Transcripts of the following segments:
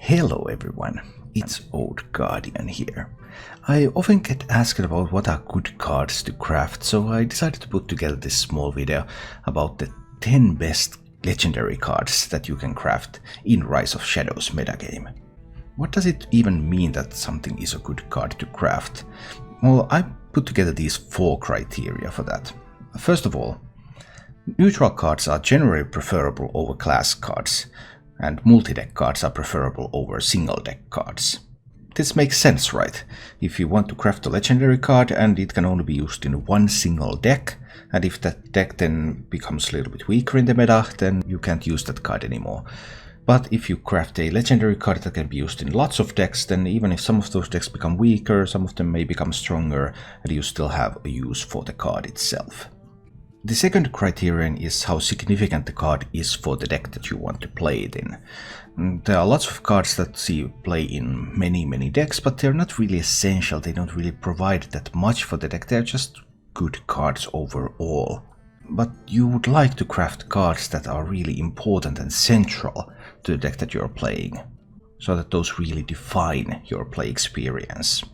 Hello everyone, it's Old Guardian here. I often get asked about what are good cards to craft, so I decided to put together this small video about the 10 best legendary cards that you can craft in Rise of Shadows metagame. What does it even mean that something is a good card to craft? Well, I put together these 4 criteria for that. First of all, neutral cards are generally preferable over class cards, and multi-deck cards are preferable over single-deck cards. This makes sense, right? If you want to craft a legendary card and it can only be used in one single deck, and if that deck then becomes a little bit weaker in the meta, then you can't use that card anymore. But if you craft a legendary card that can be used in lots of decks, then even if some of those decks become weaker, some of them may become stronger, and you still have a use for the card itself. The second criterion is how significant the card is for the deck that you want to play it in. There are lots of cards that see play in many decks, but they're not really essential, they don't really provide that much for the deck, they're just good cards overall. But you would like to craft cards that are really important and central to the deck that you're playing, so that those really define your play experience.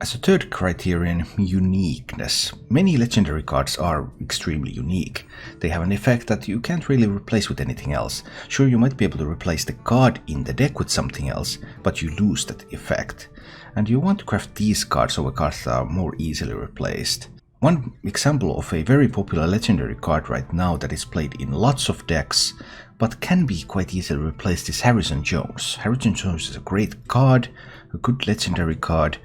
As a third criterion, uniqueness. Many legendary cards are extremely unique. They have an effect that you can't really replace with anything else. Sure, you might be able to replace the card in the deck with something else, but you lose that effect. And you want to craft these cards over cards that are more easily replaced. One example of a very popular legendary card right now that is played in lots of decks, but can be quite easily replaced, is Harrison Jones. Harrison Jones is a great card, a good legendary card,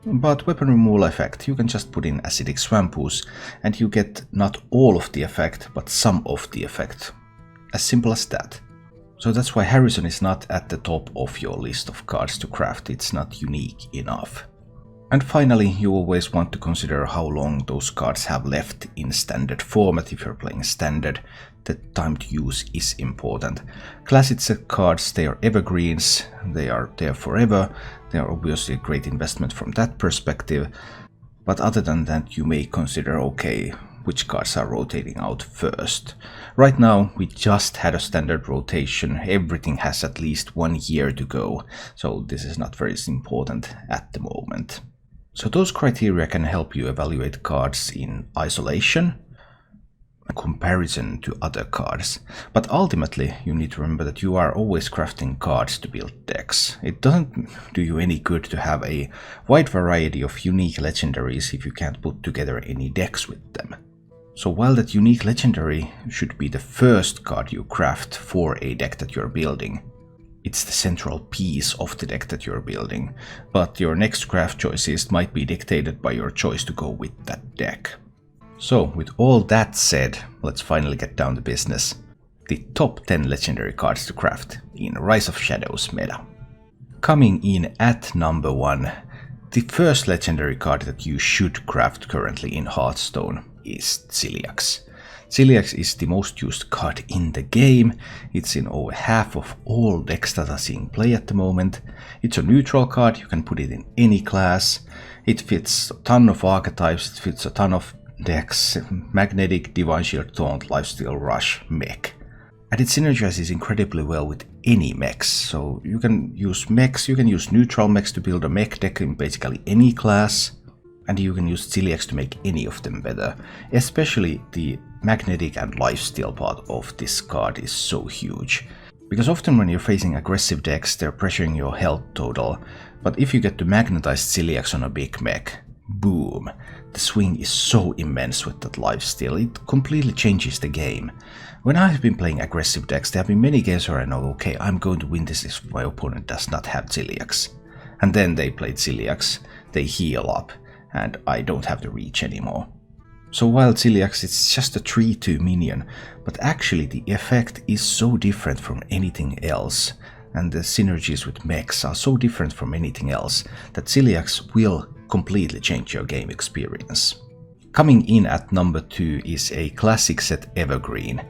but weapon removal effect, you can just put in Acidic Swampus and you get not all of the effect, but some of the effect. As simple as that. So that's why Harrison is not at the top of your list of cards to craft, it's not unique enough. And finally, you always want to consider how long those cards have left in standard format. If you're playing standard, the time to use is important. Classic set cards, they are evergreens, they are there forever, they are obviously a great investment from that perspective. But other than that, you may consider, okay, which cards are rotating out first. Right now, we just had a standard rotation, everything has at least 1 year to go, so this is not very important at the moment. So those criteria can help you evaluate cards in isolation, in comparison to other cards. But ultimately, you need to remember that you are always crafting cards to build decks. It doesn't do you any good to have a wide variety of unique legendaries if you can't put together any decks with them. So while that unique legendary should be the first card you craft for a deck that you're building, it's the central piece of the deck that you're building, but your next craft choices might be dictated by your choice to go with that deck. So with all that said, let's finally get down to business. The top 10 legendary cards to craft in Rise of Shadows meta. Coming in at number 1, the first legendary card that you should craft currently in Hearthstone is Celiacs. Celiacs is the most used card in the game, it's in over half of all decks that are seeing play at the moment. It's a neutral card, you can put it in any class, it fits a ton of archetypes, it fits a ton of decks, Magnetic, Divine Shield, Taunt, Lifesteal, Rush, Mech. And it synergizes incredibly well with any mechs, so you can use mechs, you can use neutral mechs to build a mech deck in basically any class, and you can use Celiacs to make any of them better. Especially the Magnetic and Lifesteal part of this card is so huge. Because often when you're facing aggressive decks, they're pressuring your health total, but if you get to magnetize Celiacs on a big mech, boom, the swing is so immense with that lifesteal, it completely changes the game. When I've been playing aggressive decks, there have been many games where I know, okay, I'm going to win this if my opponent does not have Celiacs. And then they played Celiacs, they heal up, and I don't have the reach anymore. So while Celiacs is just a 3/2 minion, but actually the effect is so different from anything else, and the synergies with mechs are so different from anything else, that Celiacs will completely change your game experience. Coming in at number 2 is a classic set Evergreen,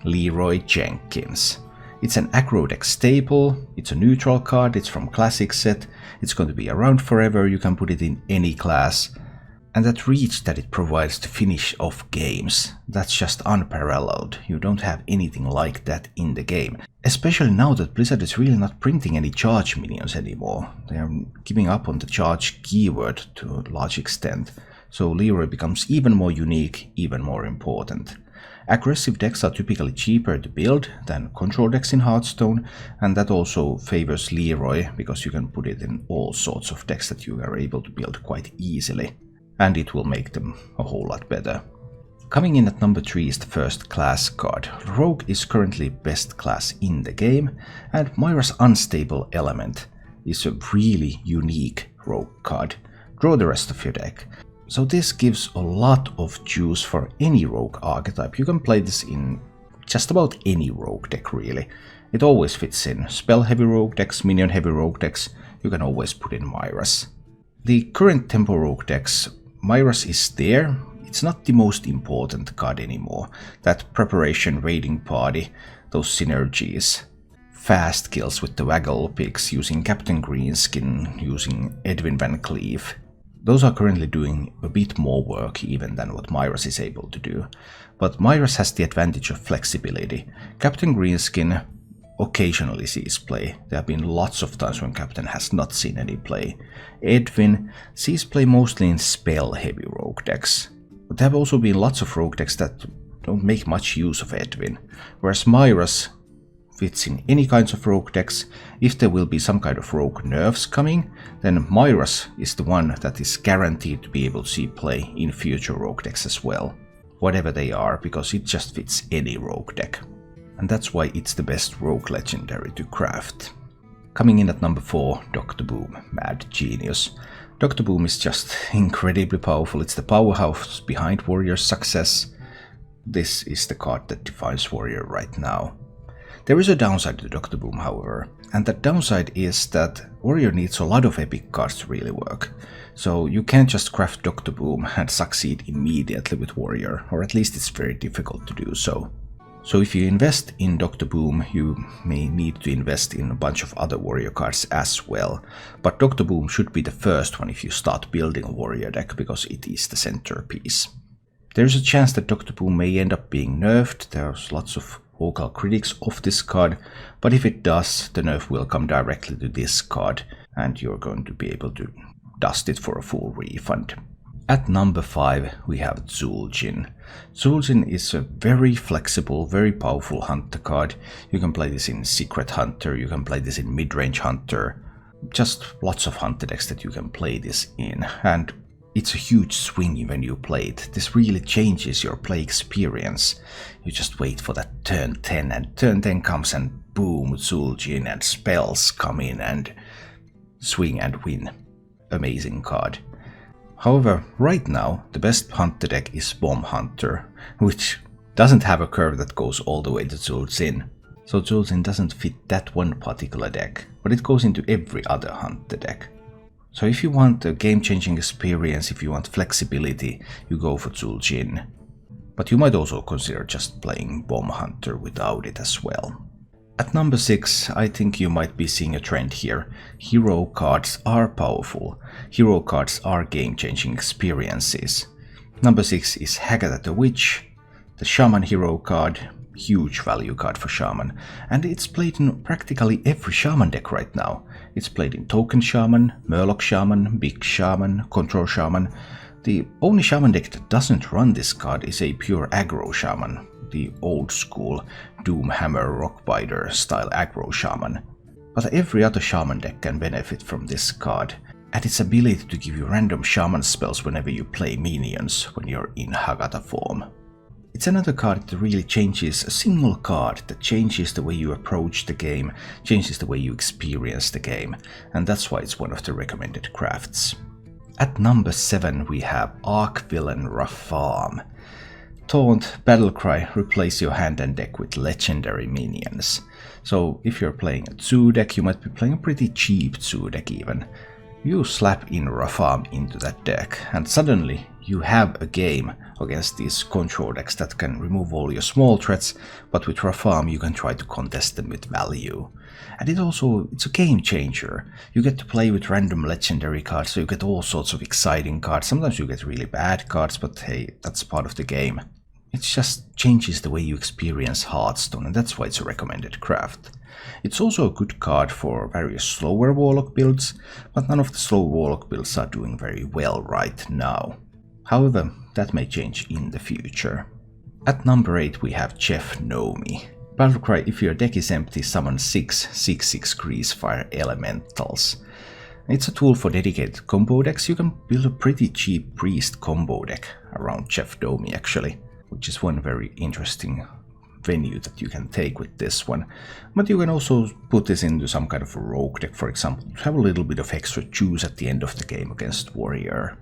Leroy Jenkins. It's an aggro deck staple, it's a neutral card, it's from classic set, it's going to be around forever, you can put it in any class. And that reach that it provides to finish off games, that's just unparalleled. You don't have anything like that in the game. Especially now that Blizzard is really not printing any charge minions anymore. They are giving up on the charge keyword to a large extent. So Leroy becomes even more unique, even more important. Aggressive decks are typically cheaper to build than control decks in Hearthstone, and that also favors Leroy because you can put it in all sorts of decks that you are able to build quite easily. And it will make them a whole lot better. Coming in at number 3 is the first class card. Rogue is currently best class in the game, and Myra's Unstable Element is a really unique rogue card. Draw the rest of your deck. So this gives a lot of juice for any rogue archetype. You can play this in just about any rogue deck really. It always fits in spell heavy rogue decks, minion heavy rogue decks. You can always put in Myra's. The current tempo rogue decks, Myra's is there. It's not the most important card anymore. That preparation raiding party, those synergies, fast kills with the waggle picks, using Captain Greenskin, using Edwin Van Cleef. Those are currently doing a bit more work even than what Myra's is able to do. But Myra's has the advantage of flexibility. Captain Greenskin occasionally sees play. There have been lots of times when Captain has not seen any play. Edwin sees play mostly in spell-heavy rogue decks. But there have also been lots of rogue decks that don't make much use of Edwin. Whereas Myra's fits in any kinds of rogue decks. If there will be some kind of rogue nerfs coming, then Myra's is the one that is guaranteed to be able to see play in future rogue decks as well. Whatever they are, because it just fits any rogue deck. And that's why it's the best rogue legendary to craft. Coming in at number 4, Dr. Boom, Mad Genius. Dr. Boom is just incredibly powerful. It's the powerhouse behind Warrior's success. This is the card that defines Warrior right now. There is a downside to Dr. Boom, however, and that downside is that Warrior needs a lot of epic cards to really work. So you can't just craft Dr. Boom and succeed immediately with Warrior, or at least it's very difficult to do so. So if you invest in Dr. Boom, you may need to invest in a bunch of other Warrior cards as well. But Dr. Boom should be the first one if you start building a Warrior deck, because it is the centerpiece. There's a chance that Dr. Boom may end up being nerfed. There's lots of vocal critics of this card, but if it does, the nerf will come directly to this card, and you're going to be able to dust it for a full refund. At number 5 we have Zul'jin. Zul'jin is a very flexible, very powerful hunter card. You can play this in Secret Hunter, you can play this in Midrange Hunter. Just lots of hunter decks that you can play this in, and it's a huge swing when you play it. This really changes your play experience. You just wait for that turn 10, and turn 10 comes and boom, Zul'jin, and spells come in and swing and win. Amazing card. However, right now, the best hunter deck is Bomb Hunter, which doesn't have a curve that goes all the way to Zul'jin. So Zul'jin doesn't fit that one particular deck, but it goes into every other hunter deck. So if you want a game-changing experience, if you want flexibility, you go for Zul'jin. But you might also consider just playing Bomb Hunter without it as well. At number 6, I think you might be seeing a trend here. Hero cards are powerful. Hero cards are game-changing experiences. Number 6 is Hagatha the Witch, the Shaman hero card, huge value card for Shaman. And it's played in practically every Shaman deck right now. It's played in Token Shaman, Murloc Shaman, Big Shaman, Control Shaman. The only Shaman deck that doesn't run this card is a pure aggro Shaman, the old school Doomhammer Rockbiter style aggro Shaman. But every other Shaman deck can benefit from this card, and its ability to give you random Shaman spells whenever you play minions when you're in Hagatha form. It's another card that really changes, a single card that changes the way you approach the game, changes the way you experience the game, and that's why it's one of the recommended crafts. At number 7 we have Archvillain Rafaam. Taunt, Battlecry, replace your hand and deck with legendary minions. So if you're playing a Zoo deck, you might be playing a pretty cheap Zoo deck even. You slap in Rafaam into that deck, and suddenly you have a game against these control decks that can remove all your small threats, but with Rafaam you can try to contest them with value. And it's a game changer. You get to play with random legendary cards, so you get all sorts of exciting cards. Sometimes you get really bad cards, but hey, that's part of the game. It just changes the way you experience Hearthstone, and that's why it's a recommended craft. It's also a good card for various slower Warlock builds, but none of the slow Warlock builds are doing very well right now. However, that may change in the future. At number 8 we have Chef Nomi. Battlecry, if your deck is empty, summon 6 6/6 Greasefire Elementals. It's a tool for dedicated combo decks. You can build a pretty cheap priest combo deck around Chef Nomi actually, which is one very interesting venue that you can take with this one. But you can also put this into some kind of a rogue deck, for example, to have a little bit of extra juice at the end of the game against Warrior.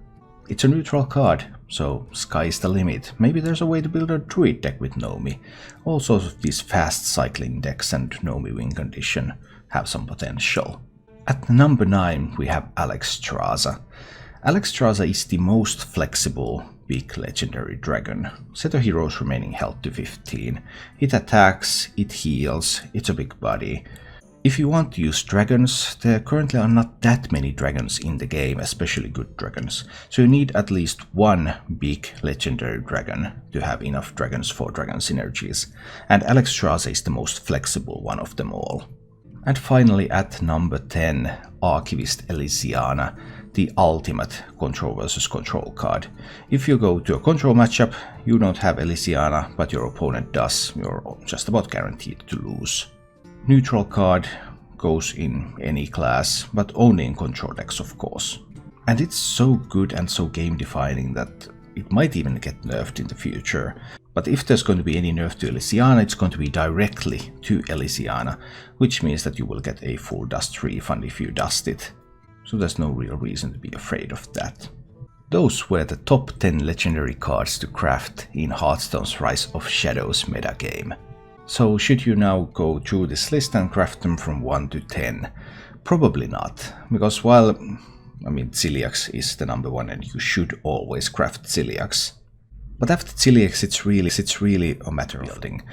It's a neutral card, so sky's the limit. Maybe there's a way to build a druid deck with Nomi. All sorts of these fast cycling decks and Nomi win condition have some potential. At number 9 we have Alexstrasza. Alexstrasza is the most flexible big legendary dragon. Set a hero's remaining health to 15. It attacks, it heals, it's a big body. If you want to use dragons, there currently are not that many dragons in the game, especially good dragons. So you need at least one big legendary dragon to have enough dragons for dragon synergies. And Alexstrasza is the most flexible one of them all. And finally at number 10, Archivist Elysiana, the ultimate control versus control card. If you go to a control matchup, you don't have Elysiana, but your opponent does, you're just about guaranteed to lose. Neutral card, goes in any class, but only in control decks of course. And it's so good and so game defining that it might even get nerfed in the future. But if there's going to be any nerf to Elysiana, it's going to be directly to Elysiana, which means that you will get a full dust refund if you dust it. So there's no real reason to be afraid of that. Those were the top 10 legendary cards to craft in Hearthstone's Rise of Shadows metagame. So should you now go through this list and craft them from 1 to 10? Probably not, because while, Celiacs is the number 1 and you should always craft Celiacs. But after Celiacs it's really a matter of building.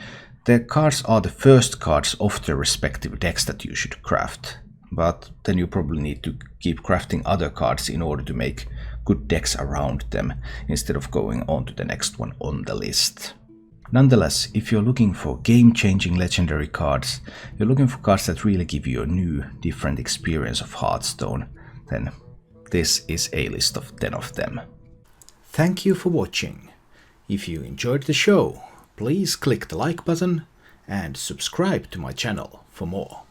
The cards are the first cards of the respective decks that you should craft. But then you probably need to keep crafting other cards in order to make good decks around them, instead of going on to the next one on the list. Nonetheless, if you're looking for game-changing legendary cards, you're looking for cards that really give you a new, different experience of Hearthstone, then this is a list of 10 of them. Thank you for watching. If you enjoyed the show, please click the like button and subscribe to my channel for more.